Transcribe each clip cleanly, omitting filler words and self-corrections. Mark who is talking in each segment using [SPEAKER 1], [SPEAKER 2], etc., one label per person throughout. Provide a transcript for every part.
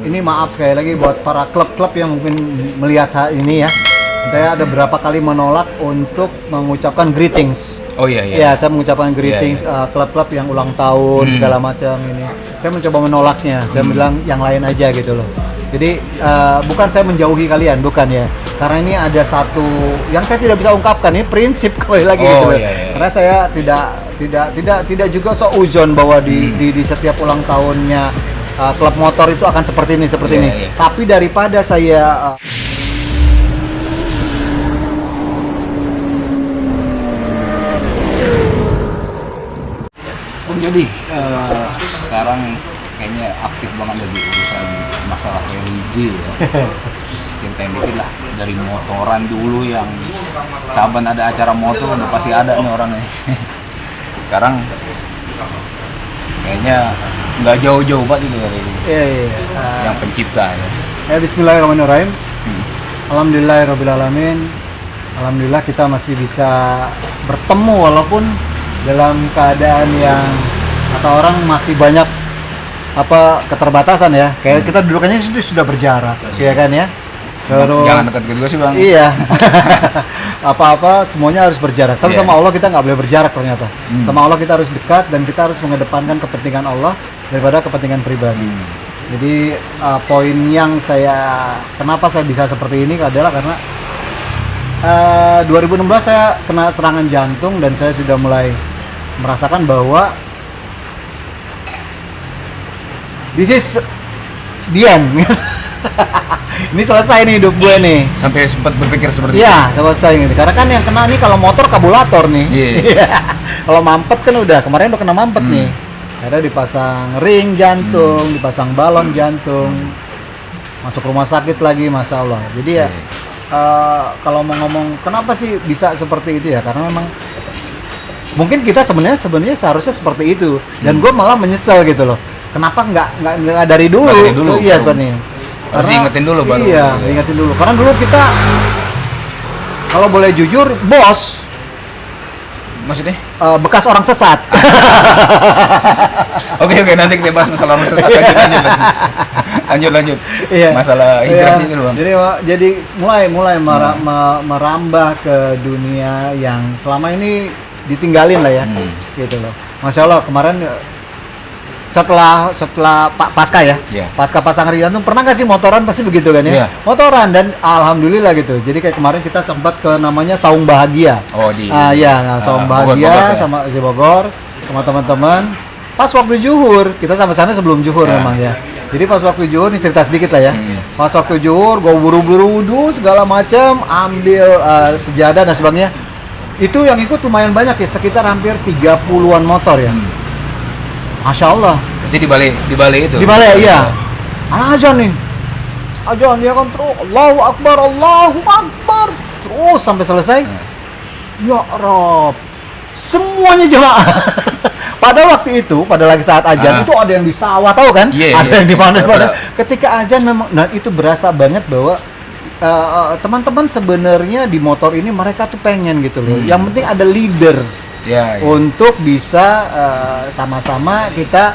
[SPEAKER 1] ini maaf sekali lagi buat para klub-klub yang mungkin melihat hal ini ya. Saya ada berapa kali menolak untuk mengucapkan greetings.
[SPEAKER 2] Oh iya.
[SPEAKER 1] Ya, saya mengucapkan greetings klub-klub yang ulang tahun segala macam ini. Saya mencoba menolaknya. Saya bilang yang lain aja gitu loh. Jadi bukan saya menjauhi kalian, bukan ya. Karena ini ada satu yang saya tidak bisa ungkapkan, ini prinsip kembali lagi gitu loh. Karena saya tidak juga seuzon bahwa di setiap ulang tahunnya klub motor itu akan seperti ini. Tapi daripada saya
[SPEAKER 2] jadi sekarang kayaknya aktif banget di urusan masalah religi ya. Ceritain dikit lah dari motoran dulu yang saban ada acara motor udah pasti ada nih orangnya. Sekarang kayaknya nggak jauh-jauh banget itu dari yang pencipta ya.
[SPEAKER 1] Bismillahirrahmanirrahim. Alhamdulillahirrahmanirrahim. Alhamdulillah kita masih bisa bertemu walaupun dalam keadaan yang kata orang masih banyak keterbatasan ya. Kayak kita dudukannya sudah berjarak, ya kan ya. Terus
[SPEAKER 2] jangan dekat juga sih bang.
[SPEAKER 1] Iya. Apa-apa semuanya harus berjarak. Tapi sama Allah kita nggak boleh berjarak ternyata. Sama Allah kita harus dekat dan kita harus mengedepankan kepentingan Allah daripada kepentingan pribadi. Jadi poin yang kenapa saya bisa seperti ini adalah karena 2016 saya kena serangan jantung dan saya sudah mulai merasakan bahwa this is the end. Ini selesai nih hidup gue nih.
[SPEAKER 2] Sampai sempat berpikir seperti itu.
[SPEAKER 1] Iya, selesai ini. Karena kan yang kena nih kalau motor kabulator nih. Kalau mampet kan kemarin udah kena mampet nih. Ada dipasang ring jantung, dipasang balon jantung. Masuk rumah sakit lagi, Masya Allah. Jadi ya kalau mau ngomong kenapa sih bisa seperti itu ya? Karena memang mungkin kita sebenarnya seharusnya seperti itu. Dan gue malah menyesal gitu loh. Kenapa nggak dari dulu? Iya sebenarnya.
[SPEAKER 2] Harus diingetin dulu baru.
[SPEAKER 1] Iya, diingetin dulu. Karena dulu kita kalau boleh jujur, bos.
[SPEAKER 2] Maksudnya?
[SPEAKER 1] Bekas orang sesat.
[SPEAKER 2] Oke, nanti kita bahas masalah orang sesat. Lanjut.
[SPEAKER 1] Iya.
[SPEAKER 2] Masalah hijrah itu bang.
[SPEAKER 1] Jadi mulai merambah ke dunia yang selama ini ditinggalin lah ya. Gitu loh. Masya Allah kemarin setelah pasca ya, pasca pasang ring jantung pernah nggak sih motoran pasti begitu kan ya? Motoran dan alhamdulillah gitu. Jadi kayak kemarin kita sempat ke namanya Saung Bahagia. Saung Bahagia sama di Bogor sama teman-teman. Pas waktu zuhur kita sampai sana sebelum zuhur memang ya. Jadi pas waktu zuhur ini cerita sedikit lah ya. Pas waktu zuhur gue buru-buru wudhu segala macam, ambil sejadah dan sebagainya. Itu yang ikut lumayan banyak ya, sekitar hampir 30-an motor ya. Masya Allah.
[SPEAKER 2] Jadi di balai itu?
[SPEAKER 1] Di balai, iya. Azan nih. Azan ya kan terus Allahu Akbar. Terus sampai selesai. Ya Rob. Semuanya jemaah. Pada waktu itu, pada lagi saat azan itu ada yang di sawah tahu kan? Ada yang di mana-mana. Ketika azan memang itu berasa banget bahwa teman-teman sebenarnya di motor ini mereka tuh pengen gitu loh. Yang penting ada leaders untuk bisa sama-sama kita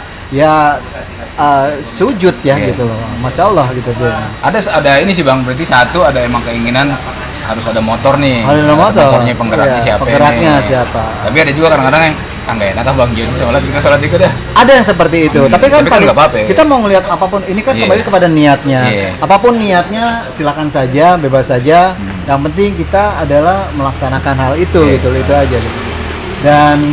[SPEAKER 1] sujud gitu loh. Masya Allah gitu tuh.
[SPEAKER 2] Ada ini sih bang, berarti satu ada emang keinginan harus ada motor nih.
[SPEAKER 1] Ada
[SPEAKER 2] motornya penggeraknya siapa?
[SPEAKER 1] Penggeraknya siapa?
[SPEAKER 2] Tapi ada juga kadang-kadang yang nggak enak bang, jadi sholat juga dah.
[SPEAKER 1] Ada yang seperti itu, tapi kan
[SPEAKER 2] nggak apa-apa ya.
[SPEAKER 1] Kita mau ngelihat apapun, ini kan kembali kepada niatnya. Apapun niatnya, silakan saja, bebas saja. Yang penting kita adalah melaksanakan hal itu, gitu, itu aja. Gitu. Dan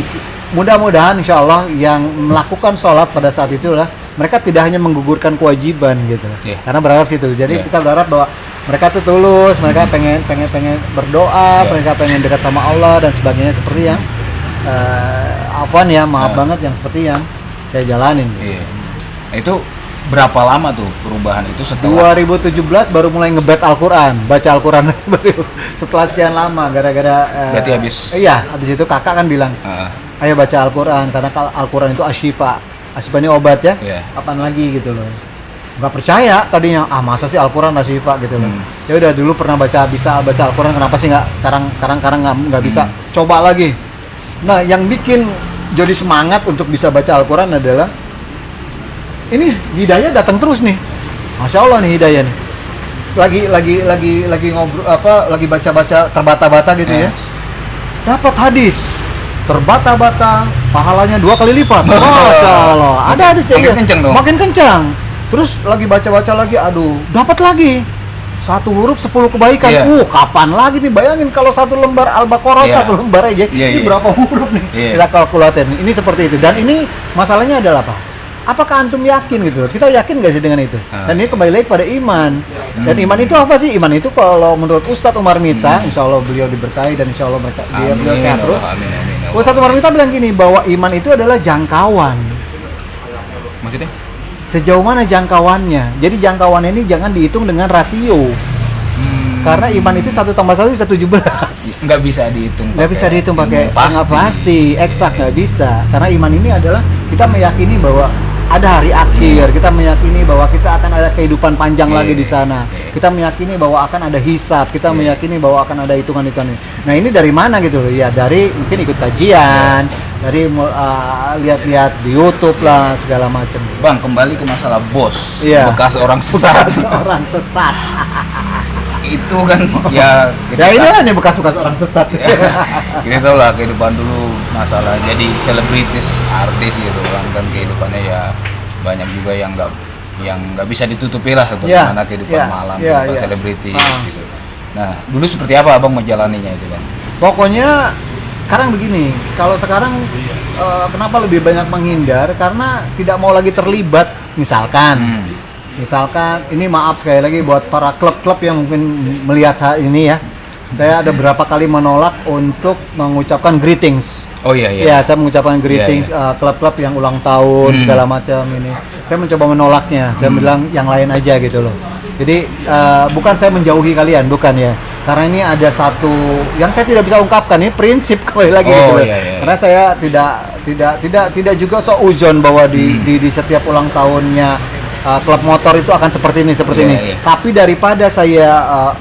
[SPEAKER 1] mudah-mudahan, insya Allah yang melakukan sholat pada saat itu lah, mereka tidak hanya menggugurkan kewajiban gitu. Karena berharap situ. Jadi kita berharap bahwa mereka tuh tulus, mereka pengen berdoa, mereka pengen dekat sama Allah dan sebagainya seperti yang afwan ya, maaf banget yang seperti yang saya jalanin.
[SPEAKER 2] Nah, itu berapa lama tuh perubahan itu setelah
[SPEAKER 1] 2017 baru mulai ngebet Al-Quran, baca Al-Quran setelah sekian lama gara-gara
[SPEAKER 2] berarti habis
[SPEAKER 1] itu kakak kan bilang ayo baca Al-Quran karena Al-Quran itu asyifa ini obat ya. Kapan lagi gitu loh. Nggak percaya tadinya, masa sih Al-Quran asyifa gitu loh. Ya udah dulu pernah baca Al-Quran, kenapa sih nggak sekarang nggak bisa, coba lagi. Nah, yang bikin jadi semangat untuk bisa baca Al-Quran adalah ini hidayah datang terus nih. Masya Allah nih Hidayah nih. Lagi ngobrol lagi baca-baca terbata-bata gitu ya. Dapat hadis terbata-bata pahalanya 2 kali lipat. Masya Allah. Ada hadis ya.
[SPEAKER 2] Makin kenceng dong.
[SPEAKER 1] Makin kencang. Terus lagi baca-baca lagi, aduh, dapat lagi. 1 huruf 10 kebaikan.
[SPEAKER 2] Iya.
[SPEAKER 1] Kapan lagi nih? Bayangin kalau 1 lembar Al-Baqarah,
[SPEAKER 2] Iya.
[SPEAKER 1] 1 lembar aja.
[SPEAKER 2] Iya,
[SPEAKER 1] Ini
[SPEAKER 2] iya.
[SPEAKER 1] berapa huruf nih?
[SPEAKER 2] Iya.
[SPEAKER 1] Kita kalkulatin. Ini seperti itu. Dan ini masalahnya adalah apa? Apakah antum yakin gitu? Kita yakin nggak sih dengan itu? Dan ini kembali lagi pada iman. Dan iman itu apa sih? Iman itu kalau menurut Ustadz Umar Mita, insya Allah beliau diberkahi dan insya Allah beliau sehat terus.
[SPEAKER 2] Amin.
[SPEAKER 1] Ustadz Umar Mita bilang gini, bahwa iman itu adalah jangkauan.
[SPEAKER 2] Maksudnya?
[SPEAKER 1] Sejauh mana jangkauannya? Jadi jangkauan ini jangan dihitung dengan rasio. Karena iman itu 1 tambah 1 bisa 17.
[SPEAKER 2] Nggak bisa dihitung.
[SPEAKER 1] Nggak bisa dihitung pakai
[SPEAKER 2] pasti.
[SPEAKER 1] nggak pasti, eksak nggak bisa. Karena iman ini adalah kita meyakini bahwa ada hari akhir, kita meyakini bahwa kita akan ada kehidupan panjang lagi di sana. Kita meyakini bahwa akan ada hisab, kita meyakini bahwa akan ada hitungan-hitungan. Nah ini dari mana gitu loh? Ya dari mungkin ikut kajian, dari lihat-lihat di YouTube lah segala macam.
[SPEAKER 2] Bang, kembali ke masalah bos.
[SPEAKER 1] Iya.
[SPEAKER 2] Bekas orang sesat.
[SPEAKER 1] Orang sesat.
[SPEAKER 2] Itu kan ya
[SPEAKER 1] Ya ini kan yang bekas-bekas orang sesat.
[SPEAKER 2] kita tahu lah kehidupan dulu masalah jadi selebritis artis gitu kan kehidupannya ya banyak juga yang nggak bisa ditutupi lah bagaimana kehidupan malam kehidupan selebriti gitu. Nah dulu seperti apa abang menjalaninya itu bang?
[SPEAKER 1] Pokoknya sekarang begini, kalau sekarang kenapa lebih banyak menghindar karena tidak mau lagi terlibat. Misalkan ini maaf sekali lagi buat para klub-klub yang mungkin melihat hal ini ya. Saya ada berapa kali menolak untuk mengucapkan greetings.
[SPEAKER 2] Oh iya.
[SPEAKER 1] Ya, saya mengucapkan greetings klub-klub yang ulang tahun segala macam ini. Saya mencoba menolaknya. Saya bilang yang lain aja gitu loh. Jadi bukan saya menjauhi kalian, bukan ya. Karena ini ada satu yang saya tidak bisa ungkapkan, ini prinsip kembali lagi gitu loh. Karena saya tidak juga seuzon bahwa di setiap ulang tahunnya klub motor itu akan seperti ini ini. Tapi daripada saya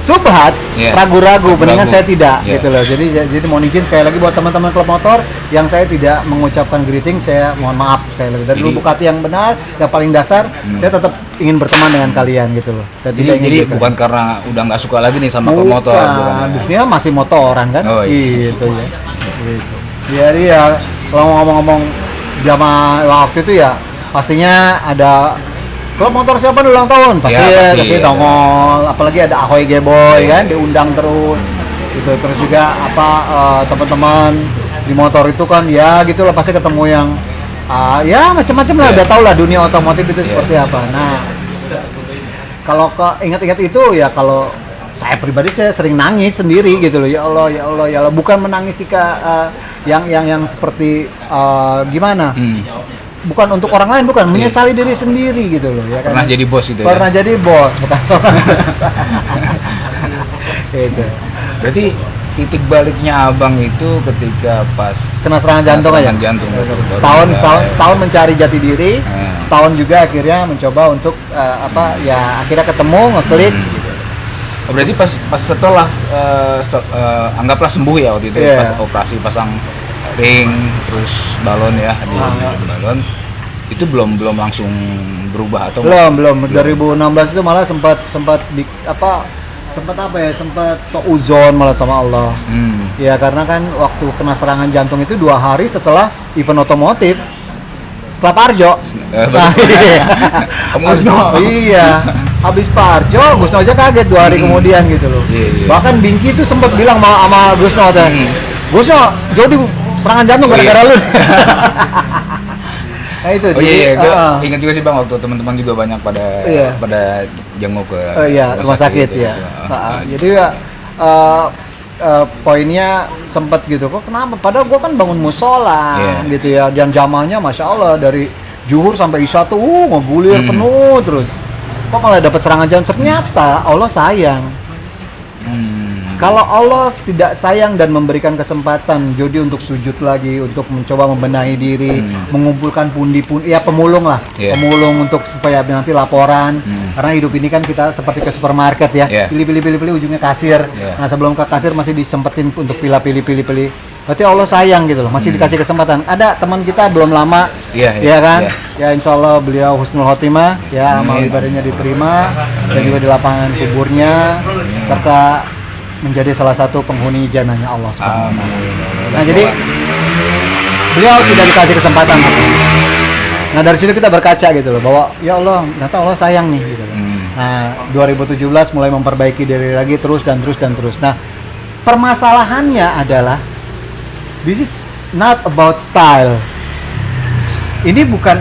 [SPEAKER 1] subhat, ragu-ragu, mendingan saya tidak gitu loh. Jadi mohon izin sekali lagi buat teman-teman klub motor yang saya tidak mengucapkan greeting, saya mohon maaf sekali lagi. Dan lubuk hati yang benar, yang paling dasar, saya tetap ingin berteman dengan kalian gitu loh.
[SPEAKER 2] Jadi bukan karena udah nggak suka lagi nih sama klub motor, bukan.
[SPEAKER 1] Dia masih motoran kan, gitu ya. Gitu. Jadi ya kalau ngomong-ngomong zaman waktu itu ya pastinya ada klub motor siapa nih ulang tahun pasti nongol, apalagi ada Ahoy Geboy kan diundang terus gitu. Terus juga teman-teman di motor itu kan ya gitulah pasti ketemu yang ya macam-macam lah, udah tau lah dunia otomotif itu seperti apa. Nah kalau ingat-ingat itu ya, kalau saya pribadi saya sering nangis sendiri gitu loh. Ya Allah bukan menangis yang seperti gimana, bukan untuk orang lain, bukan menyesali diri sendiri gitu loh ya kan.
[SPEAKER 2] Pernah jadi bos itu
[SPEAKER 1] pernah jadi bos bekas orang itu.
[SPEAKER 2] Berarti titik baliknya abang itu ketika pas
[SPEAKER 1] kena serangan jantung aja. Setahun mencari jati diri, setahun juga akhirnya mencoba untuk akhirnya ketemu, ngeklik.
[SPEAKER 2] Berarti pas setelah anggaplah sembuh ya waktu itu pas operasi pasang ring terus balon ya di balon itu belum langsung berubah atau
[SPEAKER 1] belum 2016 itu malah sempat seuzon malah sama Allah. Ya karena kan waktu kena serangan jantung itu 2 hari setelah event otomotif setelah Parjo. Iya, habis Parjo, Gusno aja kaget 2 hari kemudian gitu loh. Bahkan Bingki itu sempat bilang sama Gusno Gusno, Jody serangan jantung gara-gara lu. Nah itu.
[SPEAKER 2] Ingat juga sih bang waktu teman-teman juga banyak pada jenguk ke
[SPEAKER 1] rumah sakit ya. Jadi poinnya sempet gitu, kok kenapa? Padahal gua kan bangun musola gitu ya, dan jamaahnya masya Allah dari zuhur sampai isya tuh ngegulir penuh terus. Kok malah dapat serangan jantung? Ternyata Allah sayang. Kalau Allah tidak sayang dan memberikan kesempatan Jody untuk sujud lagi, untuk mencoba membenahi diri, mengumpulkan pundi-pundi, ya pemulung lah, pemulung untuk supaya nanti laporan. Karena hidup ini kan kita seperti ke supermarket ya, pilih ujungnya kasir. Nah sebelum ke kasir masih disempetin untuk pilih. Berarti Allah sayang gitu loh, masih dikasih kesempatan. Ada teman kita belum lama,
[SPEAKER 2] Iya,
[SPEAKER 1] ya kan?
[SPEAKER 2] iya.
[SPEAKER 1] Ya insya Allah beliau husnul khotimah, ya amal ibadahnya diterima, dan juga di lapangan kuburnya, serta menjadi salah satu penghuni jannahnya Allah Subhanahu wa Ta'ala. Nah jadi beliau tidak dikasih kesempatan. Nah dari situ kita berkaca gitu loh, bahwa ya Allah, ternyata Allah sayang nih gitu loh. Nah 2017 mulai memperbaiki diri lagi terus dan terus dan terus. Nah permasalahannya adalah this is not about style. Ini bukan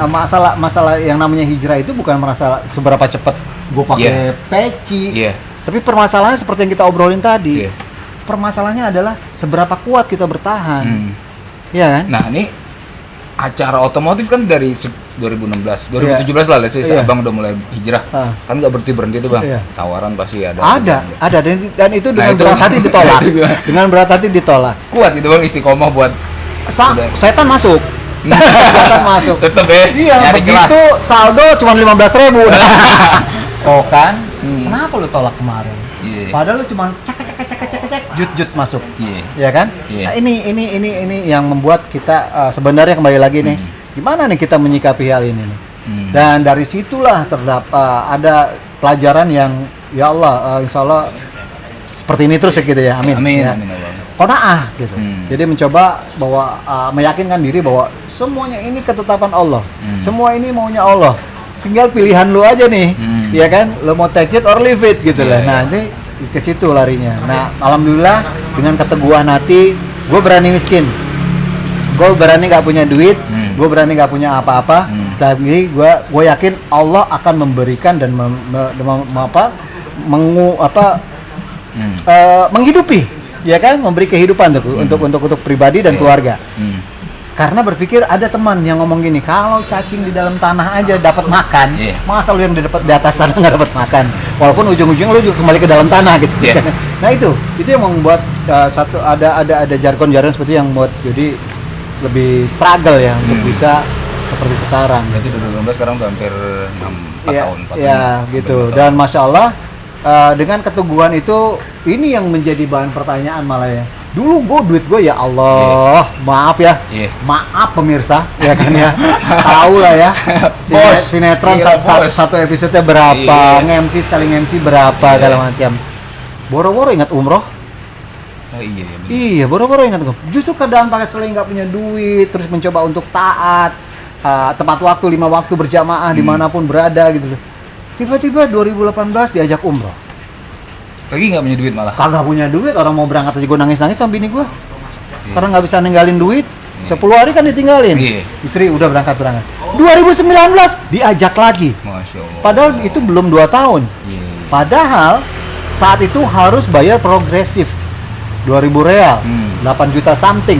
[SPEAKER 1] masalah yang namanya hijrah itu bukan masalah seberapa cepat gue pakai peci. Tapi permasalahannya seperti yang kita obrolin tadi. Permasalahannya adalah seberapa kuat kita bertahan. Iya kan?
[SPEAKER 2] Nah, ini acara otomotif kan dari 2016, 2017 lah, let's say Abang udah mulai hijrah. Kan nggak berhenti tuh Bang. Tawaran pasti ada.
[SPEAKER 1] Ada dan itu dengan berat hati ditolak. Dengan berat hati ditolak.
[SPEAKER 2] Kuat itu Bang istiqomah buat
[SPEAKER 1] setan masuk. Setan masuk.
[SPEAKER 2] Tetep ya.
[SPEAKER 1] Iya, begitu saldo cuma 15.000. Oh kan? Kenapa lu tolak kemarin? Padahal lu cuma cek jut masuk. Ya kan? Nah, ini yang membuat kita sebenarnya kembali lagi nih. Gimana nih kita menyikapi hal ini nih? Dan dari situlah terdapat ada pelajaran yang ya Allah, insya Allah seperti ini terus ya gitu ya. Amin.
[SPEAKER 2] Amin.
[SPEAKER 1] Ya.
[SPEAKER 2] Amin Allah.
[SPEAKER 1] Qanaah gitu. Jadi mencoba bahwa meyakinkan diri bahwa semuanya ini ketetapan Allah. Semua ini maunya Allah. Tinggal pilihan lu aja nih. Ya kan? Lu mau take it or leave it gitu lah. Nah, ini ke situ larinya. Nah, alhamdulillah dengan keteguhan hati, gue berani miskin. Gue berani nggak punya duit, gue berani nggak punya apa-apa. Tapi gue yakin Allah akan memberikan dan menghidupi, ya kan, memberi kehidupan untuk pribadi dan keluarga. Karena berpikir ada teman yang ngomong gini, kalau cacing di dalam tanah aja dapat makan, masa lu yang di atas tanah nggak dapat makan? Walaupun ujung-ujungnya lu juga kembali ke dalam tanah gitu. Nah itu yang membuat ada jargon-jargon seperti yang membuat jadi lebih struggle ya untuk bisa seperti sekarang.
[SPEAKER 2] Berarti 2016 sekarang udah hampir 4 tahun.
[SPEAKER 1] Ya gitu. Dan masya Allah dengan keteguhan itu ini yang menjadi bahan pertanyaan malah ya. Dulu duit gue ya Allah, maaf ya, maaf pemirsa, ya kan ya, tahu lah ya, sinetron satu episode berapa, nge-MC sekali nge-MC berapa, segala macam. Boro-boro ingat umroh.
[SPEAKER 2] Oh iya.
[SPEAKER 1] Iya, boro-boro ingat umroh. Justru keadaan pakai selain nggak punya duit, terus mencoba untuk taat, tepat waktu 5 waktu berjamaah dimanapun berada gitu. Tiba-tiba 2018 diajak umroh.
[SPEAKER 2] Lagi nggak punya duit malah.
[SPEAKER 1] Kagak punya duit, orang mau berangkat aja gue nangis-nangis sama bini gue. Karena nggak bisa ninggalin duit. 10 hari kan ditinggalin. Istri udah berangkat. 2019 diajak lagi.
[SPEAKER 2] Masya Allah.
[SPEAKER 1] Padahal itu belum 2 tahun. Padahal saat itu harus bayar progresif. 2.000 real, 8 juta something.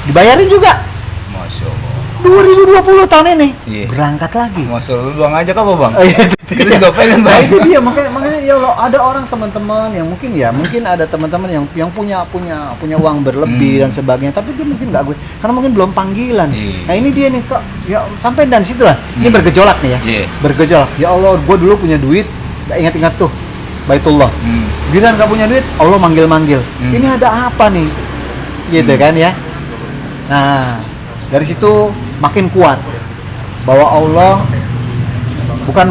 [SPEAKER 1] Dibayarin juga.
[SPEAKER 2] Masya Allah.
[SPEAKER 1] 2020 tahun ini berangkat lagi.
[SPEAKER 2] Masya Allah, Bang ajak apa Bang?
[SPEAKER 1] Kita nggak pengen Bang. Itu dia makanya ya Allah, ada orang teman-teman yang mungkin ada teman-teman yang punya uang berlebih dan sebagainya, tapi dia mungkin nggak gue karena mungkin belum panggilan. Nah ini dia nih kok ya sampai dan situlah ini bergejolak nih ya. Bergejolak. Ya Allah, gue dulu punya duit, nggak ingat-ingat tuh Baitullah. Giliran nggak punya duit, Allah manggil-manggil. Ini ada apa nih? Gitu kan ya. Nah dari situ makin kuat bahwa Allah bukan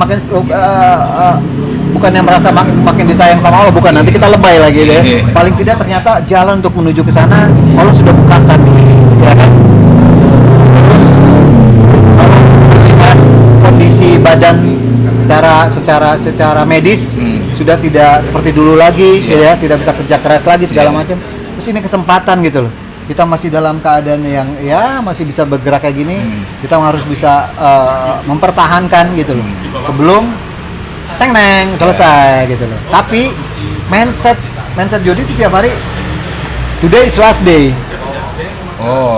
[SPEAKER 1] yang merasa makin disayang sama Allah, bukan, nanti kita lebay lagi deh. Paling tidak ternyata jalan untuk menuju ke sana Allah sudah bukakan, ya kan? Terus melihat kondisi badan secara medis sudah tidak seperti dulu lagi, ya, tidak bisa kerja keras lagi segala macam. Terus ini kesempatan gitu loh. Kita masih dalam keadaan yang ya masih bisa bergerak kayak gini, kita harus bisa mempertahankan gitu loh sebelum teng-neng selesai gitu loh. Tapi mindset Jody itu tiap hari today is last day.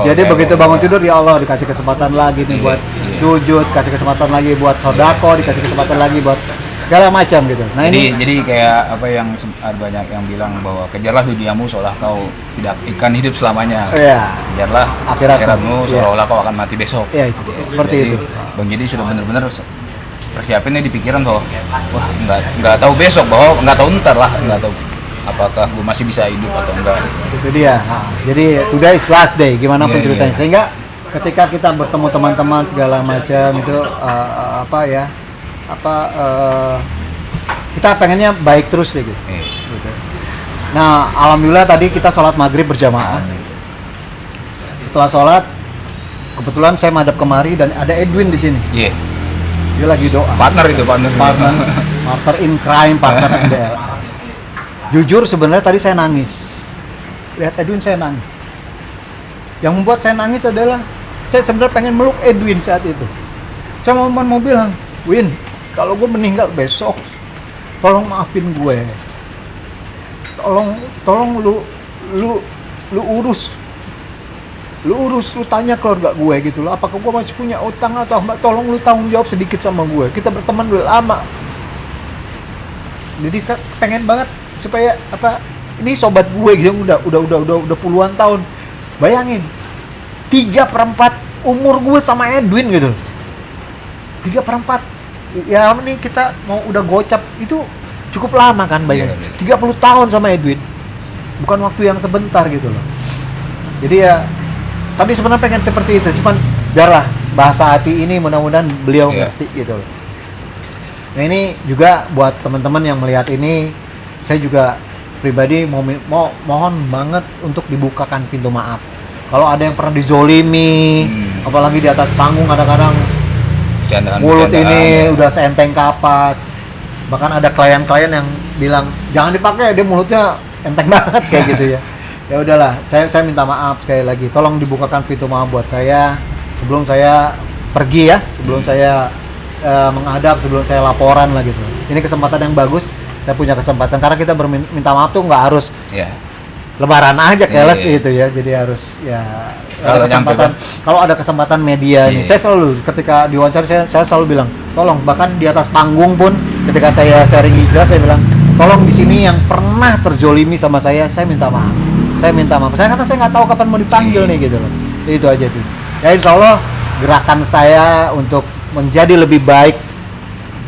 [SPEAKER 1] Jadi begitu bangun tidur ya Allah dikasih kesempatan lagi nih buat sujud, kasih kesempatan lagi buat sodako, dikasih kesempatan lagi buat segala macam gitu. Nah
[SPEAKER 2] jadi kayak apa yang banyak yang bilang bahwa kejarlah duniamu seolah kau tidak akan hidup selamanya. Kejarlah akhiratmu seolah kau akan mati besok.
[SPEAKER 1] Itu seperti
[SPEAKER 2] jadi,
[SPEAKER 1] itu.
[SPEAKER 2] Bang jadi sudah benar-benar persiapinnya di pikiran bahwa wah nggak tahu besok, bahwa nggak tahu ntar lah, nggak tahu apakah gue masih bisa hidup atau enggak.
[SPEAKER 1] Itu dia. Jadi today is last day, gimana pun
[SPEAKER 2] Iya,
[SPEAKER 1] ceritanya.
[SPEAKER 2] iya.
[SPEAKER 1] Sehingga ketika kita bertemu teman-teman segala macam itu kita pengennya baik terus deh gitu.
[SPEAKER 2] Iya.
[SPEAKER 1] Gitu. Nah, alhamdulillah tadi kita sholat maghrib berjamaah. Setelah sholat, kebetulan saya madhab kemari dan ada Edwin di sini.
[SPEAKER 2] Iya.
[SPEAKER 1] Dia lagi doa.
[SPEAKER 2] Partner
[SPEAKER 1] Partner in crime, partner MBL. Jujur sebenarnya tadi saya nangis. Lihat Edwin saya nangis. Yang membuat saya nangis adalah saya sebenarnya pengen meluk Edwin saat itu. Saya mau bilang, Win, kalau gue meninggal besok, tolong maafin gue. Tolong lu urus, lu tanya keluarga gue gitu loh. Apakah gue masih punya utang atau apa? Tolong lu tanggung jawab sedikit sama gue. Kita berteman udah lama. Jadi pengen banget supaya ini sobat gue gitu udah puluhan tahun. Bayangin 3/4 umur gue sama Edwin gitu. 3/4 ya ini kita mau udah gocap itu cukup lama kan bayangin. 30 tahun sama Edwin. Bukan waktu yang sebentar gitu loh. Jadi ya tapi sebenarnya pengen seperti itu, cuman biarlah bahasa hati ini mudah-mudahan beliau ngerti gitu loh. Nah ini juga buat teman-teman yang melihat ini, saya juga pribadi mohon banget untuk dibukakan pintu maaf. Kalau ada yang pernah dizolimi, apalagi di atas panggung kadang-kadang mulut ini udah seenteng kapas. Bahkan ada klien-klien yang bilang jangan dipakai, dia mulutnya enteng banget kayak gitu ya. Ya udahlah, saya minta maaf sekali lagi. Tolong dibukakan pintu maaf buat saya sebelum saya pergi ya, sebelum saya menghadap, sebelum saya laporan lah gitu. Ini kesempatan yang bagus, saya punya kesempatan karena kita minta maaf tuh nggak harus lebaran aja keles gitu ya. Jadi harus ya ada kesempatan. Kalau ada kesempatan media nih, saya selalu ketika diwawancara saya selalu bilang, tolong bahkan di atas panggung pun ketika saya sharing hijrah saya bilang, tolong di sini yang pernah terjolimi sama saya minta maaf. Saya minta maaf. Karena saya nggak tahu kapan mau dipanggil nih gitu loh. Itu aja sih. Ya insya Allah gerakan saya untuk menjadi lebih baik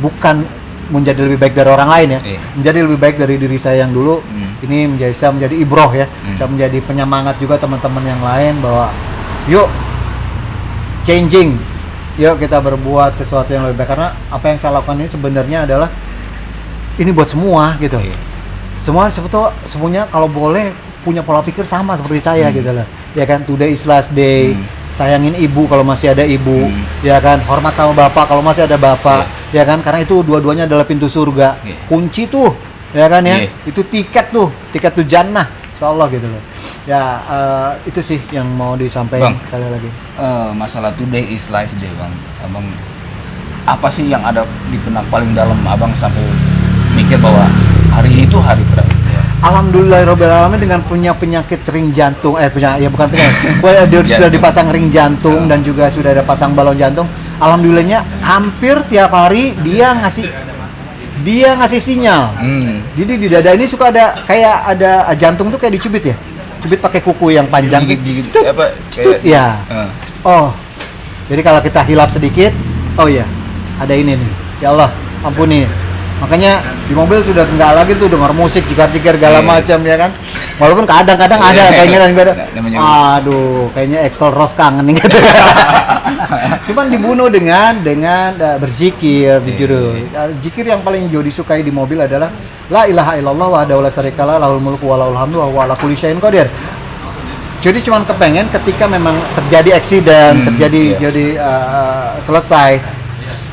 [SPEAKER 1] bukan menjadi lebih baik dari orang lain ya, menjadi lebih baik dari diri saya yang dulu. Ini bisa menjadi ibroh ya, bisa menjadi penyemangat juga teman-teman yang lain bahwa yuk changing, yuk kita berbuat sesuatu yang lebih baik. Karena apa yang saya lakukan ini sebenarnya adalah ini buat semua gitu. Semua semuanya kalau boleh punya pola pikir sama seperti saya gitu lah. Ya kan, today is last day. Sayangin ibu kalau masih ada ibu, ya kan, hormat sama bapak kalau masih ada bapak, ya kan, karena itu dua-duanya adalah pintu surga, kunci tuh, ya kan ya, itu tiket tuh jannah, insyaallah gitu loh. Ya itu sih yang mau disampaikan sekali lagi.
[SPEAKER 2] Masalah today is last day bang, abang apa sih yang ada di benak paling dalam abang sampai mikir bahwa hari ini tuh hari terakhir?
[SPEAKER 1] Alhamdulillahirobbilalamin dengan punya penyakit ring jantung, bukan penyakit, dia sudah dipasang ring jantung dan juga sudah ada pasang balon jantung. Alhamdulillahnya hampir tiap hari dia ngasih sinyal. Jadi di dada ini suka ada jantung tuh kayak dicubit ya, cubit pakai kuku yang panjang. Ya. Oh, jadi kalau kita hilap sedikit, oh ya, ada ini nih. Ya Allah, ampuni. Makanya di mobil sudah enggak lagi tuh dengar musik jikar-jikir segala macam ya kan. Walaupun kadang-kadang ada kayaknya aduh, kayaknya Axl Rose kangen nih gitu. Cuman dibunuh dengan berzikir, jujur. Zikir yang paling jauh disukai di mobil adalah la ilaha illallah wahdahu la syarikalah lahul mulku wa lahul hamdu wa huwa ala kulli syai'in qadir. Jadi cuman kepengen ketika memang terjadi aksiden, jadi selesai.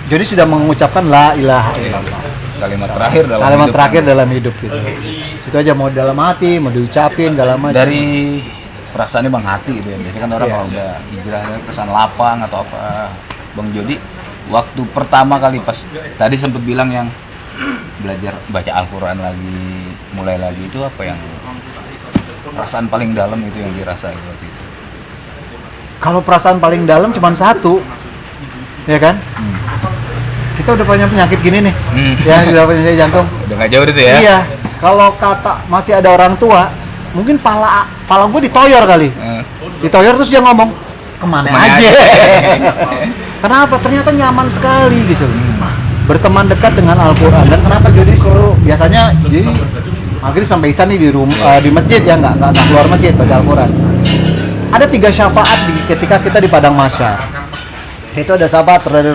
[SPEAKER 1] Jadi sudah mengucapkan la ilaha illallah.
[SPEAKER 2] Kalimat
[SPEAKER 1] terakhir dalam hidup gitu. Itu aja, mau dalam hati, mau diucapin dalam hati.
[SPEAKER 2] Dari perasaannya bang hati gitu ya. Biasanya kan orang kalau udah hijrah perasaan lapang atau apa. Bang Jody, waktu pertama kali pas tadi sempat bilang yang belajar baca Al-Quran lagi, mulai lagi, itu apa yang perasaan paling dalam itu yang dirasain waktu itu?
[SPEAKER 1] Kalau perasaan paling dalam cuma satu, ya kan? Kita udah punya penyakit gini nih, ya sudah punya penyakit jantung.
[SPEAKER 2] Udah nggak jauh itu ya?
[SPEAKER 1] Iya. Kalau kata masih ada orang tua, mungkin pala gue ditoyor kali. Ditoyor terus dia ngomong kemana aja. Kenapa? Ternyata nyaman sekali gitu. Berteman dekat dengan Al-Quran. Dan kenapa jadi selalu biasanya jadi maghrib sampai isya nih di rumah di masjid ya, nggak keluar masjid baca Al-Quran. Ada 3 syafaat ketika kita di padang mahsyar. Itu ada syafaat dari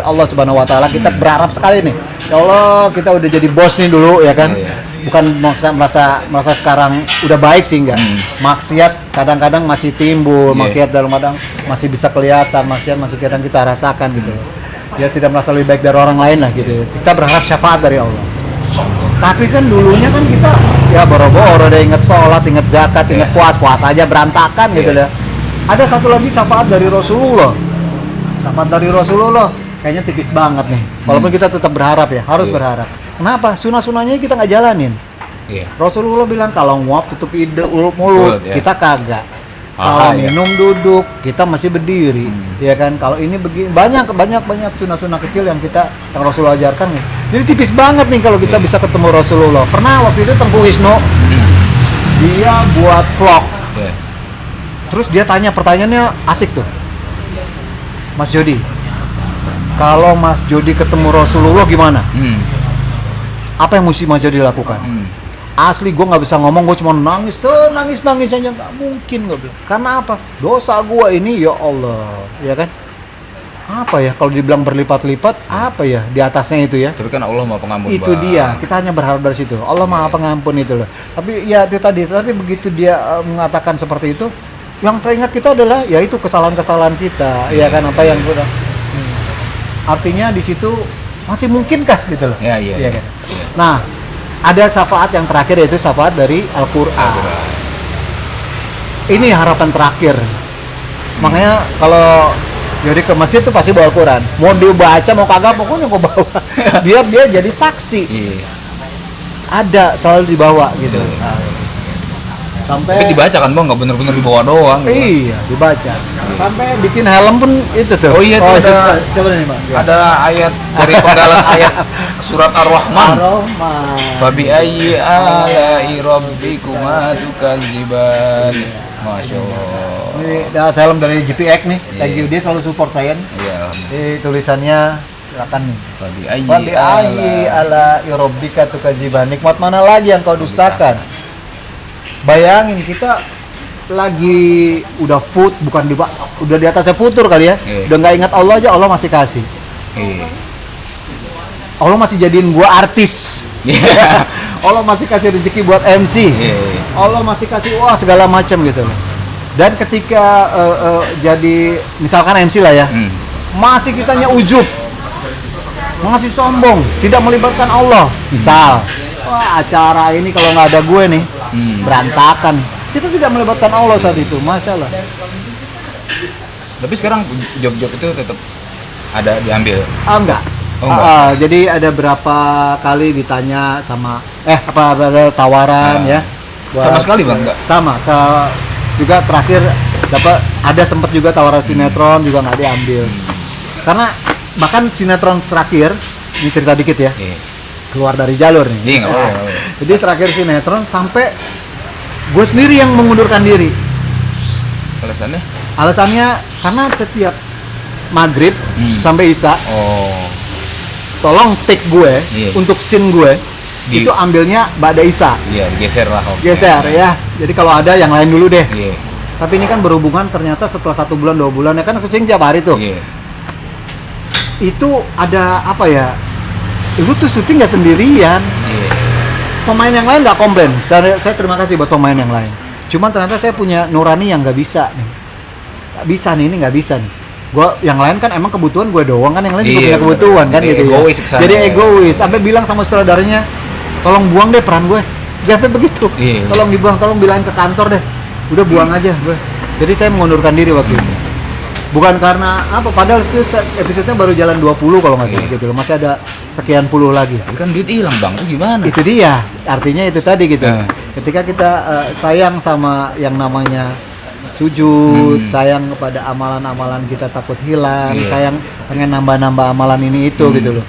[SPEAKER 1] Allah Subhanahu Wa Taala. Kita berharap sekali nih, ya Allah kita udah jadi bos nih dulu ya kan. Bukan merasa sekarang udah baik sih, enggak. Maksiat kadang-kadang masih timbul, maksiat dalam kadang masih bisa kelihatan, maksiat masih kadang kita rasakan gitu. Dia tidak merasa lebih baik dari orang lain lah gitu. Kita berharap syafaat dari Allah. Tapi kan dulunya kan kita ya boro-boro deh, inget sholat, inget zakat, inget puasa aja berantakan gitu ya. Ada satu lagi syafaat dari Rasulullah. Syafaat dari Rasulullah kayaknya tipis banget nih. Walaupun kita tetap berharap ya, harus berharap. Kenapa? Sunah-sunahnya kita nggak jalanin. Rasulullah bilang kalau nguap tutup mulut, kita kagak. Kalau minum duduk, kita masih berdiri, ya kan? Kalau ini begini banyak sunah-sunah kecil yang Rasulullah ajarkan nih. Jadi tipis banget nih kalau kita bisa ketemu Rasulullah. Pernah waktu itu Tengku Wisnu, dia buat vlog. Terus dia tanya pertanyaannya asik tuh, Mas Jody. Kalau Mas Jody ketemu Rasulullah gimana? Apa yang mesti Mas Jody lakukan? Asli gue nggak bisa ngomong, gue cuma nangis aja, nggak mungkin gue bilang. Karena apa? Dosa gue ini ya Allah, ya kan? Apa ya kalau dibilang berlipat-lipat, apa ya di atasnya itu ya?
[SPEAKER 2] Tapi kan Allah Maha Pengampun.
[SPEAKER 1] Itu dia, kita hanya berharap dari situ. Allah Maha Pengampun itu loh. Tapi ya itu tadi, tapi begitu dia mengatakan seperti itu, yang teringat kita adalah ya itu kesalahan-kesalahan kita, ya kan, apa yang sudah. Artinya di situ masih mungkinkah gitu loh? Iya kan? Nah, ada syafaat yang terakhir yaitu syafaat dari Al-Quran. Ini harapan terakhir. Makanya kalau jadi ke masjid tuh pasti bawa Al-Quran. Mau dibaca mau kagak pokoknya gue bawa. Biar dia jadi saksi. Ada selalu dibawa gitu. Sampai
[SPEAKER 2] tapi dibaca kan Bang, nggak bener-bener dibawa doang gitu.
[SPEAKER 1] Iya, dibaca. Sampai bikin helm pun itu tuh.
[SPEAKER 2] Oh iya, itu ada.
[SPEAKER 1] Coba nih, Bang.
[SPEAKER 2] Ada ayat dari penggalan ayat surat Ar-Rahman. Fabi ayyi ala'i rabbikuma tukadziban. Masya Allah.
[SPEAKER 1] Ini dapat helm dari GPX nih. Thank you, dia selalu support saya nih.
[SPEAKER 2] Iya.
[SPEAKER 1] Tulisannya silakan nih.
[SPEAKER 2] Fabi
[SPEAKER 1] ayyi ala'i rabbika tukadziban. Nikmat mana lagi yang kau dustakan? Bayangin kita lagi udah udah di atasnya futur kali ya. Udah nggak ingat Allah aja, Allah masih kasih. Allah masih jadiin gua artis. Allah masih kasih rezeki buat MC. Allah masih kasih segala macam gitu. Dan ketika jadi misalkan MC lah ya, masih kitanya ujub, masih sombong, tidak melibatkan Allah. Misal, acara ini kalau nggak ada gue nih berantakan. Kita tidak melibatkan Allah saat itu, masalah.
[SPEAKER 2] Tapi sekarang job-job itu tetap ada diambil.
[SPEAKER 1] Enggak. Jadi ada berapa kali ditanya sama ada tawaran ya.
[SPEAKER 2] Sama sekali Bang enggak?
[SPEAKER 1] Sama. Juga terakhir ada sempat juga tawaran sinetron juga nggak diambil. Karena bahkan sinetron terakhir, ini cerita dikit ya. Keluar dari jalur nih.
[SPEAKER 2] Iya, nggak apa-apa.
[SPEAKER 1] Jadi terakhir sinetron sampai gue sendiri yang mengundurkan diri.
[SPEAKER 2] Alasannya?
[SPEAKER 1] Alasannya karena setiap maghrib sampai isya, tolong take gue untuk scene gue itu ambilnya ba'da isya.
[SPEAKER 2] Iya, geser lah.
[SPEAKER 1] Geser ya. Jadi kalau ada yang lain dulu deh. Tapi ini kan berhubungan ternyata setelah 1 bulan 2 bulan ya kan kucing tiap hari tuh. Itu ada apa ya? Lu tuh syuting nggak sendirian. Pemain yang lain nggak komplain. Saya terima kasih buat pemain yang lain. Cuman ternyata saya punya nurani yang nggak bisa nih. Nggak bisa nih, ini nggak bisa nih. Gua yang lain kan emang kebutuhan gue doang kan, yang lain juga punya kebutuhan kan gitu
[SPEAKER 2] egois
[SPEAKER 1] ya. Jadi egois. Sampai bilang sama saudaranya, tolong buang deh peran gue. Sampai begitu. Tolong dibuang, tolong bilangin ke kantor deh. Udah buang aja gue. Jadi saya mengundurkan diri waktu itu. Bukan karena apa, padahal itu episodenya baru jalan 20 kalau nggak salah gitu loh. Masih ada sekian puluh lagi.
[SPEAKER 2] Tapi kan duit hilang Bang, itu gimana?
[SPEAKER 1] Itu dia, artinya itu tadi gitu. Ketika kita sayang sama yang namanya sujud, sayang kepada amalan-amalan kita takut hilang, sayang pengen nambah-nambah amalan ini itu gitu loh.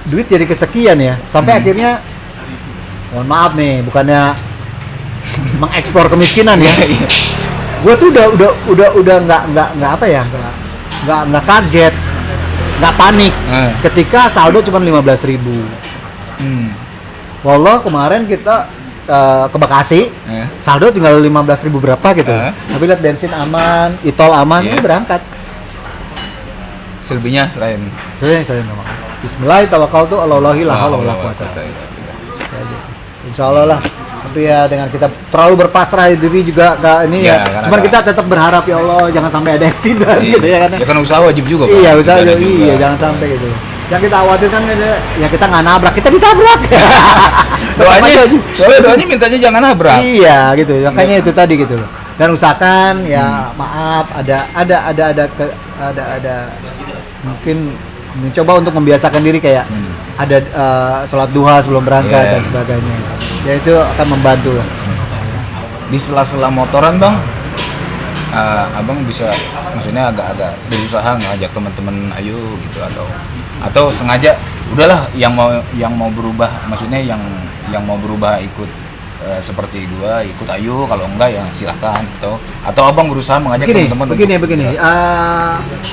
[SPEAKER 1] Duit jadi kesekian ya, sampai akhirnya, mohon maaf nih, bukannya mengekspor kemiskinan ya. Gue tuh udah nggak apa ya, nggak kaget, nggak panik ketika saldo cuma 15.000. Wallah kemarin kita ke Bekasi, saldo tinggal 15.000 berapa gitu. Tapi lihat bensin aman, e-tol aman, ini berangkat.
[SPEAKER 2] Selebihnya selain
[SPEAKER 1] Nama. Bismillahirrahmanirrahim. La haula wala quwata illa billah. Insyaallah lah. Tapi ya dengan kita terlalu berpasrah diri juga ke ini ya. Cuman kita tetap berharap ya Allah jangan sampai ada aksiden gitu ya kan.
[SPEAKER 2] Ya kan usaha wajib juga, Pak.
[SPEAKER 1] Iya, usaha iya jangan sampai gitu. Yang kita khawatirkan ya kita nggak nabrak, kita ditabrak.
[SPEAKER 2] Doanya, soalnya doanya mintanya jangan nabrak.
[SPEAKER 1] Iya gitu, makanya itu tadi gitu loh. Dan usahakan ya maaf ada mungkin mencoba untuk membiasakan diri kayak ada sholat duha sebelum berangkat dan sebagainya. Ya itu akan membantu lah.
[SPEAKER 2] Di sela-sela motoran bang, abang bisa maksudnya agak-agak berusaha ngajak teman-teman ayo gitu atau sengaja udahlah yang mau berubah, maksudnya yang mau berubah ikut seperti gua ikut ayo, kalau enggak ya silahkan, atau abang berusaha mengajak teman-teman
[SPEAKER 1] begini.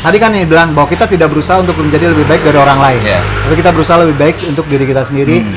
[SPEAKER 1] Tadi kan nih bilang bahwa kita tidak berusaha untuk menjadi lebih baik dari orang lain, tapi kita berusaha lebih baik untuk diri kita sendiri.